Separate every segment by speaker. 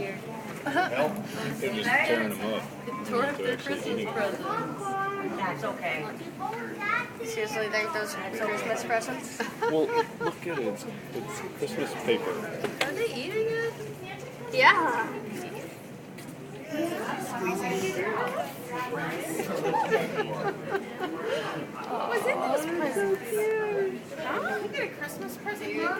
Speaker 1: here.
Speaker 2: Well, they're just tearing them up.
Speaker 1: Tore up their
Speaker 2: Actually
Speaker 1: Christmas
Speaker 2: eating.
Speaker 1: presents.
Speaker 3: That's okay.
Speaker 4: Seriously, think those are Christmas presents?
Speaker 2: Well, look at it. It's Christmas paper.
Speaker 1: Are they eating it?
Speaker 4: Yeah.
Speaker 1: What's in those presents?
Speaker 3: Huh? You get a Christmas present, Mom?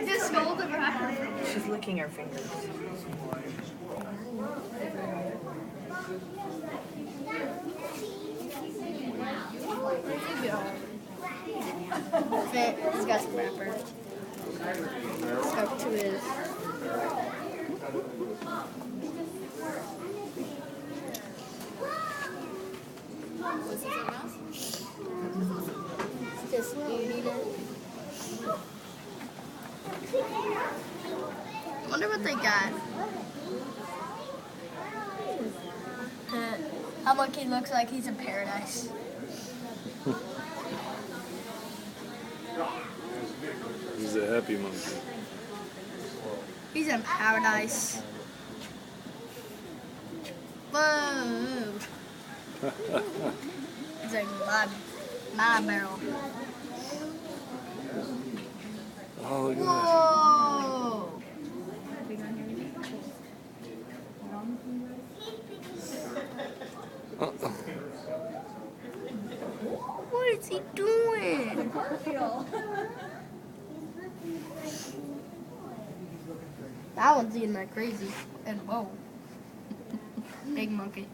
Speaker 4: Just stole the wrapper.
Speaker 3: She's licking her fingers.
Speaker 4: He's got some wrapper. Stuck to his.
Speaker 1: What's in the mouse?
Speaker 4: Just eating it. I wonder what they got. How monkey looks like he's in paradise.
Speaker 2: He's a happy monkey.
Speaker 4: He's in paradise. Whoa. It's like my barrel.
Speaker 2: Oh, look at that.
Speaker 4: Whoa. What is he doing? That one's eating like crazy. And whoa. Big monkey.